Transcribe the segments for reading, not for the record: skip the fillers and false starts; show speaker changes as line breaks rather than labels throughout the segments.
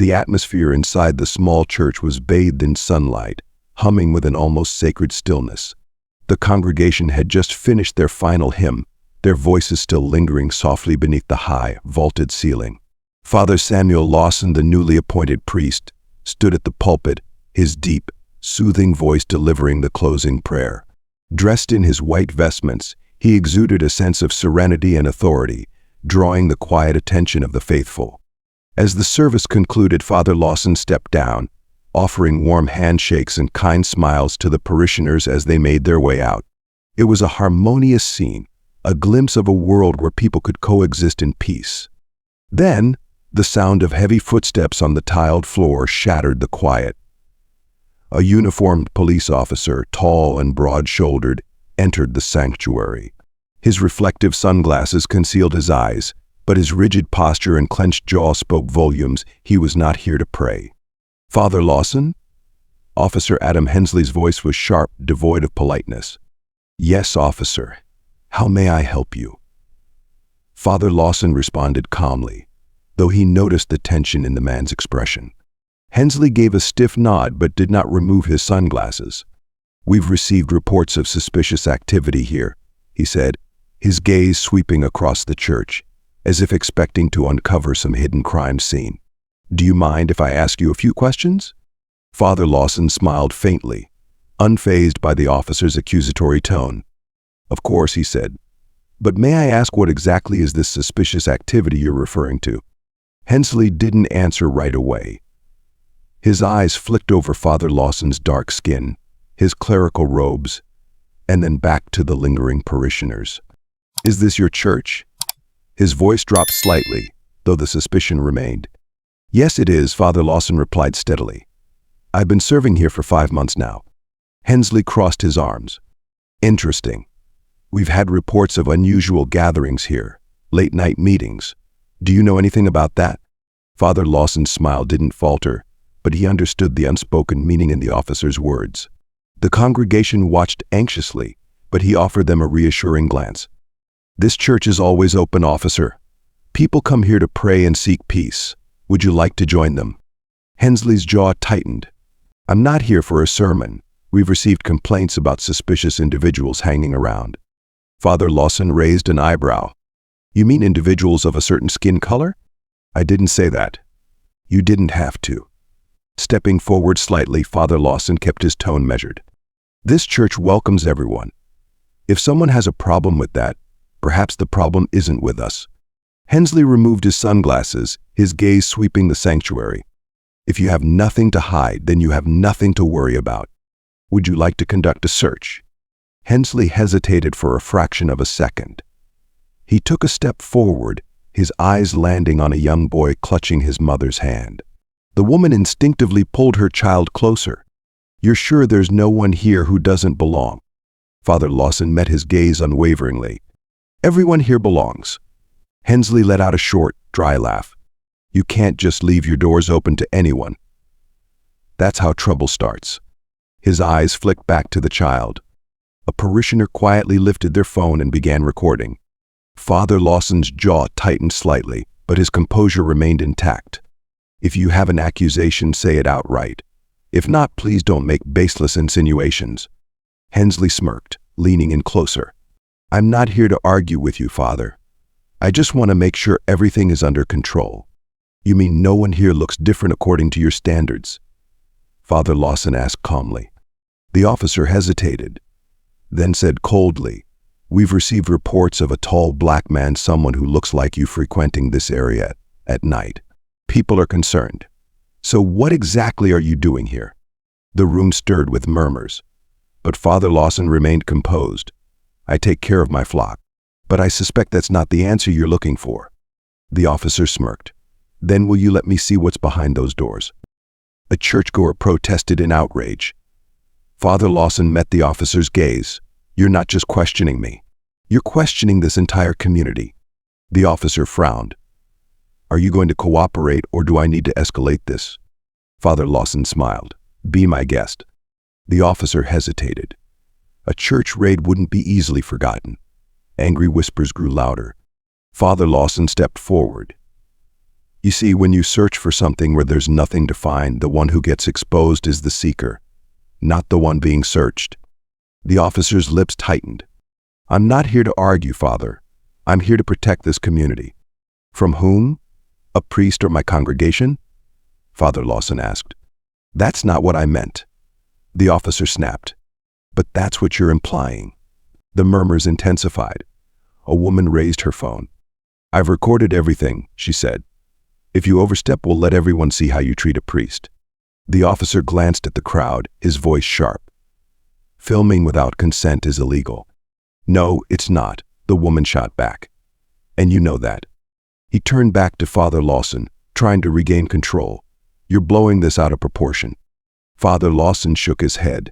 The atmosphere inside the small church was bathed in sunlight, humming with an almost sacred stillness. The congregation had just finished their final hymn, their voices still lingering softly beneath the high, vaulted ceiling. Father Samuel Lawson, the newly appointed priest, stood at the pulpit, his deep, soothing voice delivering the closing prayer. Dressed in his white vestments, he exuded a sense of serenity and authority, drawing the quiet attention of the faithful. As the service concluded, Father Lawson stepped down, offering warm handshakes and kind smiles to the parishioners as they made their way out. It was a harmonious scene, a glimpse of a world where people could coexist in peace. Then, the sound of heavy footsteps on the tiled floor shattered the quiet. A uniformed police officer, tall and broad-shouldered, entered the sanctuary. His reflective sunglasses concealed his eyes, but his rigid posture and clenched jaw spoke volumes. He was not here to pray. "Father Lawson?" Officer Adam Hensley's voice was sharp, devoid of politeness. "Yes, officer. How may I help you?" Father Lawson responded calmly, though he noticed the tension in the man's expression. Hensley gave a stiff nod but did not remove his sunglasses. "We've received reports of suspicious activity here," he said, his gaze sweeping across the church, as if expecting to uncover some hidden crime scene. "Do you mind if I ask you a few questions?" Father Lawson smiled faintly, unfazed by the officer's accusatory tone. "Of course," he said. "But may I ask what exactly is this suspicious activity you're referring to?" Hensley didn't answer right away. His eyes flicked over Father Lawson's dark skin, his clerical robes, and then back to the lingering parishioners. "Is this your church?" His voice dropped slightly, though the suspicion remained. "Yes, it is," Father Lawson replied steadily. "I've been serving here for 5 months now." Hensley crossed his arms. "Interesting. We've had reports of unusual gatherings here, late-night meetings. Do you know anything about that?" Father Lawson's smile didn't falter, but he understood the unspoken meaning in the officer's words. The congregation watched anxiously, but he offered them a reassuring glance. "This church is always open, officer. People come here to pray and seek peace. Would you like to join them?" Hensley's jaw tightened. "I'm not here for a sermon. We've received complaints about suspicious individuals hanging around." Father Lawson raised an eyebrow. "You mean individuals of a certain skin color?" "I didn't say that. You didn't have to." Stepping forward slightly, Father Lawson kept his tone measured. "This church welcomes everyone. If someone has a problem with that, perhaps the problem isn't with us." Hensley removed his sunglasses, his gaze sweeping the sanctuary. "If you have nothing to hide, then you have nothing to worry about. Would you like to conduct a search?" Hensley hesitated for a fraction of a second. He took a step forward, his eyes landing on a young boy clutching his mother's hand. The woman instinctively pulled her child closer. "You're sure there's no one here who doesn't belong?" Father Lawson met his gaze unwaveringly. "Everyone here belongs." Hensley let out a short, dry laugh. "You can't just leave your doors open to anyone. That's how trouble starts." His eyes flicked back to the child. A parishioner quietly lifted their phone and began recording. Father Lawson's jaw tightened slightly, but his composure remained intact. "If you have an accusation, say it outright. If not, please don't make baseless insinuations." Hensley smirked, leaning in closer. "I'm not here to argue with you, Father. I just want to make sure everything is under control." "You mean no one here looks different according to your standards?" Father Lawson asked calmly. The officer hesitated, then said coldly, "We've received reports of a tall black man, someone who looks like you, frequenting this area at night. People are concerned. So what exactly are you doing here?" The room stirred with murmurs, but Father Lawson remained composed. "I take care of my flock, but I suspect that's not the answer you're looking for." The officer smirked. "Then will you let me see what's behind those doors?" A churchgoer protested in outrage. Father Lawson met the officer's gaze. "You're not just questioning me. You're questioning this entire community." The officer frowned. "Are you going to cooperate, or do I need to escalate this?" Father Lawson smiled. "Be my guest." The officer hesitated. A church raid wouldn't be easily forgotten. Angry whispers grew louder. Father Lawson stepped forward. You see, when you search for something where there's nothing to find, the one who gets exposed is the seeker, not the one being searched. The officer's lips tightened. I'm not here to argue, Father. I'm here to protect this community. From whom? A priest or my congregation? Father Lawson asked. That's not what I meant. The officer snapped. But that's what you're implying. The murmurs intensified. A woman raised her phone. I've recorded everything, she said. If you overstep, we'll let everyone see how you treat a priest. The officer glanced at the crowd, his voice sharp. Filming without consent is illegal. No, it's not, the woman shot back. And you know that. He turned back to Father Lawson, trying to regain control. You're blowing this out of proportion. Father Lawson shook his head.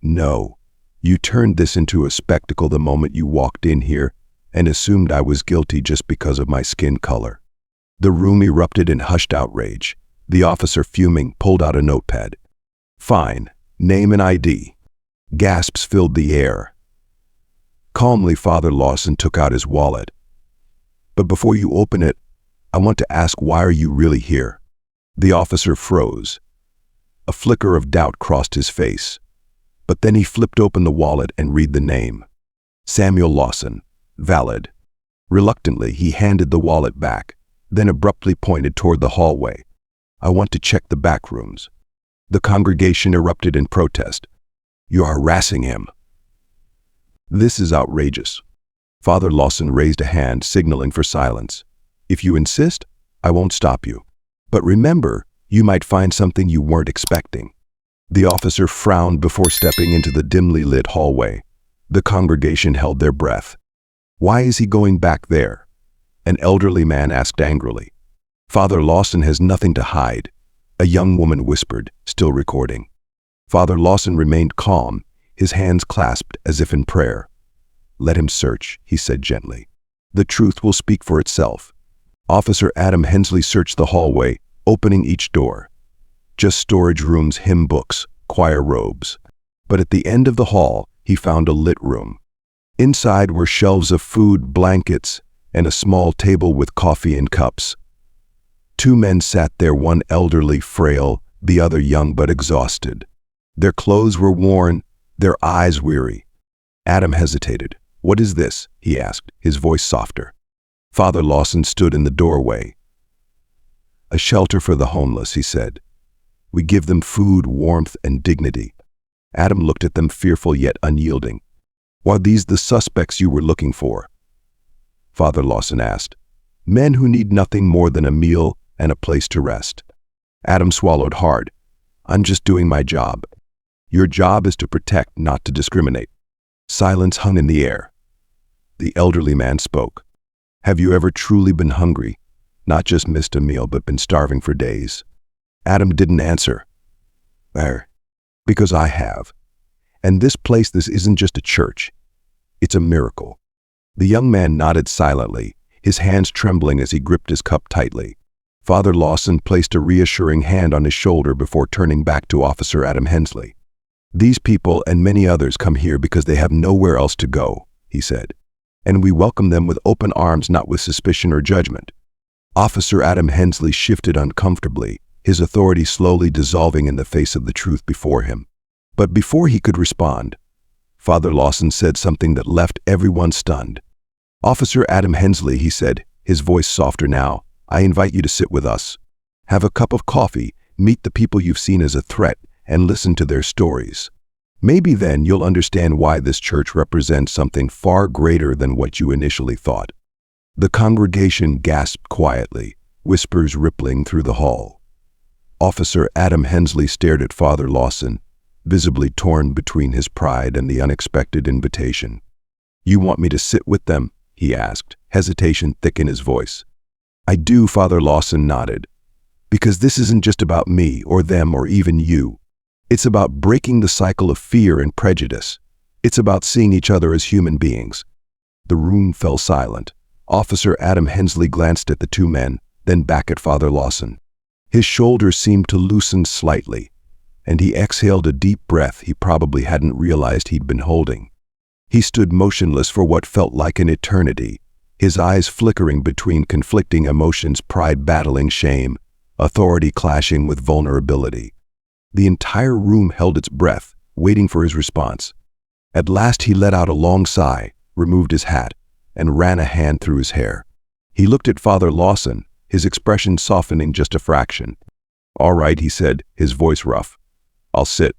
No, you turned this into a spectacle the moment you walked in here and assumed I was guilty just because of my skin color. The room erupted in hushed outrage. The officer, fuming, pulled out a notepad. Fine, name and ID. Gasps filled the air. Calmly, Father Lawson took out his wallet. But before you open it, I want to ask, why are you really here? The officer froze. A flicker of doubt crossed his face. But then he flipped open the wallet and read the name. Samuel Lawson. Valid. Reluctantly, he handed the wallet back, then abruptly pointed toward the hallway. I want to check the back rooms. The congregation erupted in protest. You are harassing him. This is outrageous. Father Lawson raised a hand, signaling for silence. If you insist, I won't stop you. But remember, you might find something you weren't expecting. The officer frowned before stepping into the dimly lit hallway. The congregation held their breath. Why is he going back there? An elderly man asked angrily. Father Lawson has nothing to hide, a young woman whispered, still recording. Father Lawson remained calm, his hands clasped as if in prayer. Let him search, he said gently. The truth will speak for itself. Officer Adam Hensley searched the hallway, opening each door. Just storage rooms, hymn books, choir robes. But at the end of the hall, he found a lit room. Inside were shelves of food, blankets, and a small table with coffee and cups. Two men sat there, one elderly, frail, the other young but exhausted. Their clothes were worn, their eyes weary. Adam hesitated. What is this? He asked, his voice softer. Father Lawson stood in the doorway. A shelter for the homeless, he said. We give them food, warmth, and dignity. Adam looked at them, fearful yet unyielding. Are these the suspects you were looking for? Father Lawson asked. Men who need nothing more than a meal and a place to rest. Adam swallowed hard. I'm just doing my job. Your job is to protect, not to discriminate. Silence hung in the air. The elderly man spoke. Have you ever truly been hungry? Not just missed a meal, but been starving for days? Adam didn't answer. Because I have. And this isn't just a church. It's a miracle. The young man nodded silently, his hands trembling as he gripped his cup tightly. Father Lawson placed a reassuring hand on his shoulder before turning back to Officer Adam Hensley. These people and many others come here because they have nowhere else to go, he said. And we welcome them with open arms, not with suspicion or judgment. Officer Adam Hensley shifted uncomfortably, his authority slowly dissolving in the face of the truth before him. But before he could respond, Father Lawson said something that left everyone stunned. Officer Adam Hensley, he said, his voice softer now, I invite you to sit with us. Have a cup of coffee, meet the people you've seen as a threat, and listen to their stories. Maybe then you'll understand why this church represents something far greater than what you initially thought. The congregation gasped quietly, whispers rippling through the hall. Officer Adam Hensley stared at Father Lawson, visibly torn between his pride and the unexpected invitation. You want me to sit with them? He asked, hesitation thick in his voice. I do, Father Lawson nodded. Because this isn't just about me or them or even you. It's about breaking the cycle of fear and prejudice. It's about seeing each other as human beings. The room fell silent. Officer Adam Hensley glanced at the two men, then back at Father Lawson. His shoulders seemed to loosen slightly, and he exhaled a deep breath he probably hadn't realized he'd been holding. He stood motionless for what felt like an eternity, his eyes flickering between conflicting emotions, pride battling shame, authority clashing with vulnerability. The entire room held its breath, waiting for his response. At last he let out a long sigh, removed his hat, and ran a hand through his hair. He looked at Father Lawson, his expression softening just a fraction. "All right," he said, his voice rough. "I'll sit."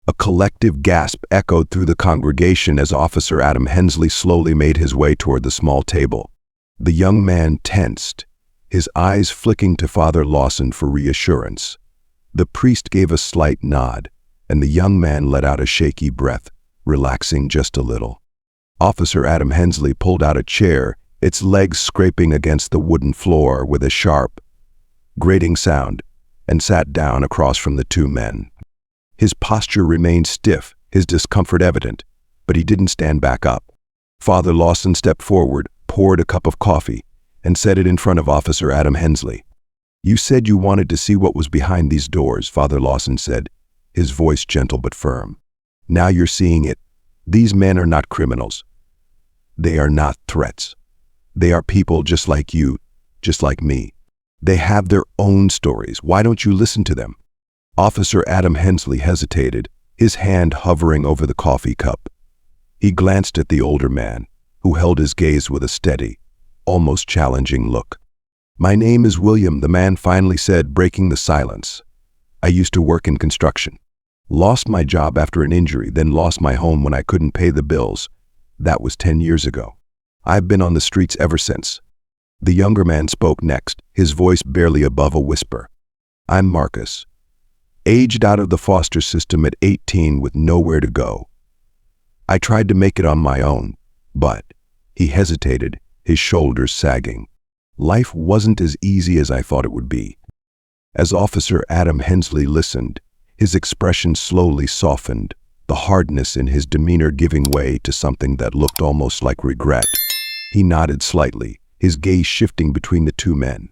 A collective gasp echoed through the congregation as Officer Adam Hensley slowly made his way toward the small table. The young man tensed, his eyes flicking to Father Lawson for reassurance. The priest gave a slight nod, and the young man let out a shaky breath, relaxing just a little. Officer Adam Hensley pulled out a chair, its legs scraping against the wooden floor with a sharp, grating sound, and sat down across from the two men. His posture remained stiff, his discomfort evident, but he didn't stand back up. Father Lawson stepped forward, poured a cup of coffee, and set it in front of Officer Adam Hensley. "You said you wanted to see what was behind these doors," Father Lawson said, his voice gentle but firm. "Now you're seeing it. These men are not criminals. They are not threats. They are people just like you, just like me. They have their own stories. Why don't you listen to them?" Officer Adam Hensley hesitated, his hand hovering over the coffee cup. He glanced at the older man, who held his gaze with a steady, almost challenging look. "My name is William," the man finally said, breaking the silence. "I used to work in construction. Lost my job after an injury, then lost my home when I couldn't pay the bills. That was 10 years ago. I've been on the streets ever since." The younger man spoke next, his voice barely above a whisper. "I'm Marcus. Aged out of the foster system at 18 with nowhere to go. I tried to make it on my own, but," he hesitated, his shoulders sagging, "life wasn't as easy as I thought it would be." As Officer Adam Hensley listened, his expression slowly softened, the hardness in his demeanor giving way to something that looked almost like regret. He nodded slightly, his gaze shifting between the two men.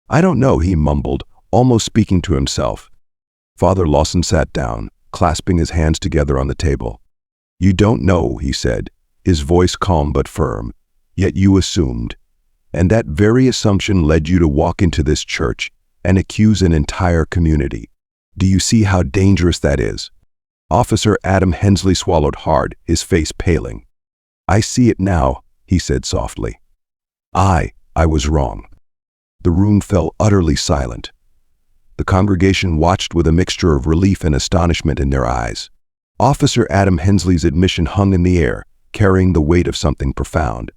"I don't know," he mumbled, almost speaking to himself. Father Lawson sat down, clasping his hands together on the table. "You don't know," he said, his voice calm but firm, "yet you assumed. And that very assumption led you to walk into this church and accuse an entire community. Do you see how dangerous that is?" Officer Adam Hensley swallowed hard, his face paling. "I see it now," he said softly. I was wrong." The room fell utterly silent. The congregation watched with a mixture of relief and astonishment in their eyes. Officer Adam Hensley's admission hung in the air, carrying the weight of something profound.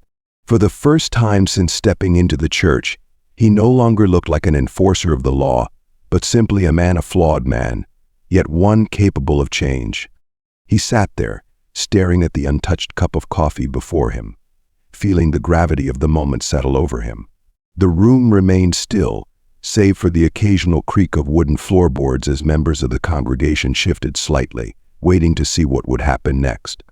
For the first time since stepping into the church, he no longer looked like an enforcer of the law, but simply a man, a flawed man, yet one capable of change. He sat there, staring at the untouched cup of coffee before him, feeling the gravity of the moment settle over him. The room remained still, save for the occasional creak of wooden floorboards as members of the congregation shifted slightly, waiting to see what would happen next.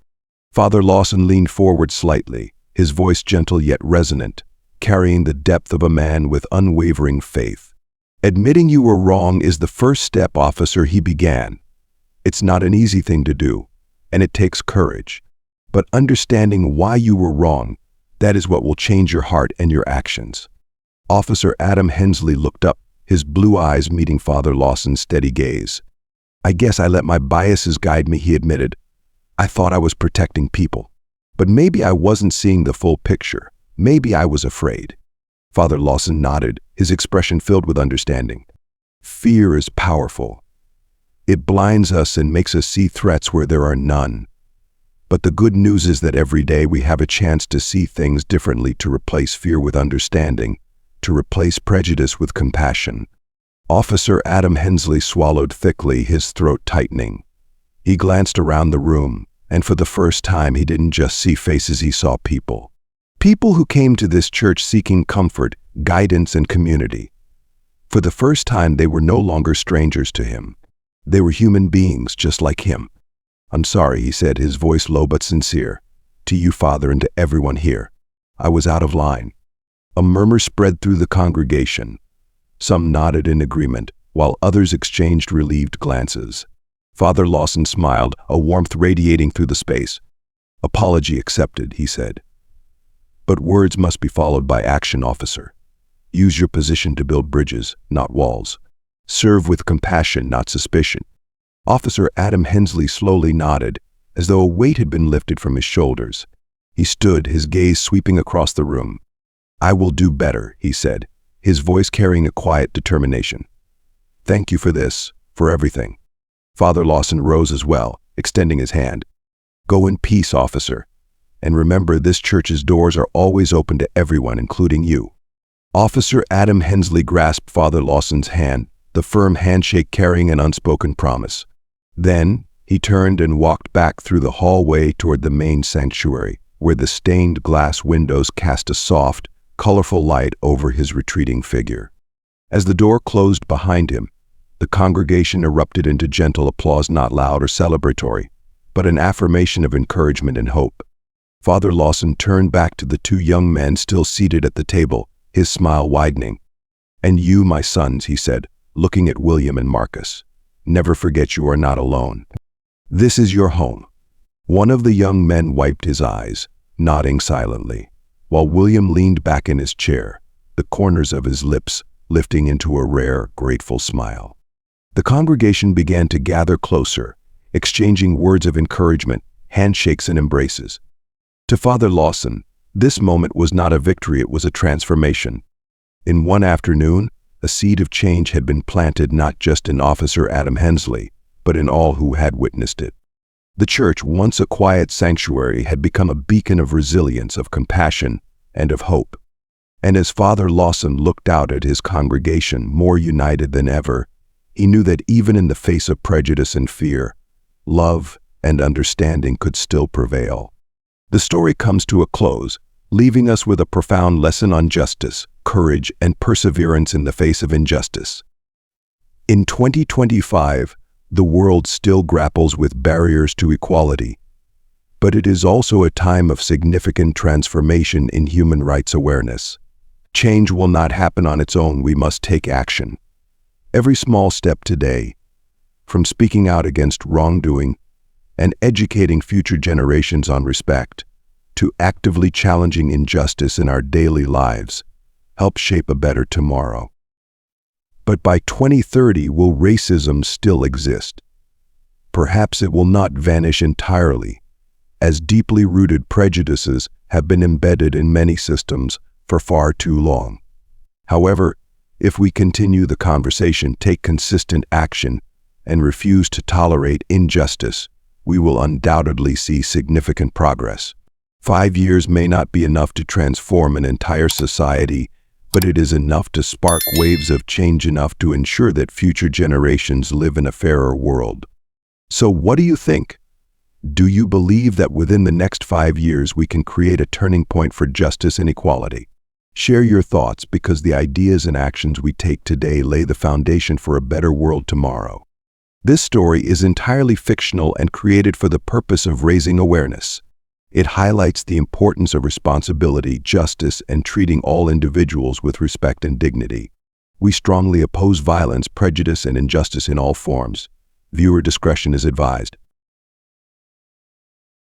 Father Lawson leaned forward slightly, his voice gentle yet resonant, carrying the depth of a man with unwavering faith. "Admitting you were wrong is the first step, officer," he began. "It's not an easy thing to do, and it takes courage. But understanding why you were wrong, that is what will change your heart and your actions." Officer Adam Hensley looked up, his blue eyes meeting Father Lawson's steady gaze. "I guess I let my biases guide me," he admitted. "I thought I was protecting people. But maybe I wasn't seeing the full picture. Maybe I was afraid." Father Lawson nodded, his expression filled with understanding. "Fear is powerful. It blinds us and makes us see threats where there are none. But the good news is that every day we have a chance to see things differently, to replace fear with understanding, to replace prejudice with compassion." Officer Adam Hensley swallowed thickly, his throat tightening. He glanced around the room, and for the first time he didn't just see faces, he saw people. People who came to this church seeking comfort, guidance, and community. For the first time they were no longer strangers to him. They were human beings just like him. "I'm sorry," he said, his voice low but sincere. "To you, Father, and to everyone here. I was out of line." A murmur spread through the congregation. Some nodded in agreement, while others exchanged relieved glances. Father Lawson smiled, a warmth radiating through the space. "Apology accepted," he said. But words must be followed by action, officer. Use your position to build bridges, not walls. Serve with compassion, not suspicion. Officer Adam Hensley slowly nodded, as though a weight had been lifted from his shoulders. He stood, his gaze sweeping across the room. "I will do better," he said, his voice carrying a quiet determination. "Thank you for this, for everything." Father Lawson rose as well, extending his hand. "Go in peace, officer. And remember, this church's doors are always open to everyone, including you." Officer Adam Hensley grasped Father Lawson's hand, the firm handshake carrying an unspoken promise. Then, he turned and walked back through the hallway toward the main sanctuary, where the stained glass windows cast a soft, colorful light over his retreating figure. As the door closed behind him, the congregation erupted into gentle applause, not loud or celebratory, but an affirmation of encouragement and hope. Father Lawson turned back to the two young men still seated at the table, his smile widening. "And you, my sons," he said, looking at William and Marcus, "never forget you are not alone. This is your home." One of the young men wiped his eyes, nodding silently, while William leaned back in his chair, the corners of his lips lifting into a rare, grateful smile. The congregation began to gather closer, exchanging words of encouragement, handshakes and embraces. To Father Lawson, this moment was not a victory, it was a transformation. In one afternoon, a seed of change had been planted not just in Officer Adam Hensley, but in all who had witnessed it. The church, once a quiet sanctuary, had become a beacon of resilience, of compassion, and of hope. And as Father Lawson looked out at his congregation, more united than ever, he knew that even in the face of prejudice and fear, love and understanding could still prevail. The story comes to a close, leaving us with a profound lesson on justice, courage, and perseverance in the face of injustice. In 2025, the world still grapples with barriers to equality, but it is also a time of significant transformation in human rights awareness. Change will not happen on its own, we must take action. Every small step today, from speaking out against wrongdoing and educating future generations on respect, to actively challenging injustice in our daily lives, helps shape a better tomorrow. But by 2030, will racism still exist? Perhaps it will not vanish entirely, as deeply rooted prejudices have been embedded in many systems for far too long. However, if we continue the conversation, take consistent action, and refuse to tolerate injustice, we will undoubtedly see significant progress. 5 years may not be enough to transform an entire society, but it is enough to spark waves of change, enough to ensure that future generations live in a fairer world. So what do you think? Do you believe that within the next 5 years we can create a turning point for justice and equality? Share your thoughts, because the ideas and actions we take today lay the foundation for a better world tomorrow. This story is entirely fictional and created for the purpose of raising awareness. It highlights the importance of responsibility, justice, and treating all individuals with respect and dignity. We strongly oppose violence, prejudice, and injustice in all forms. Viewer discretion is advised.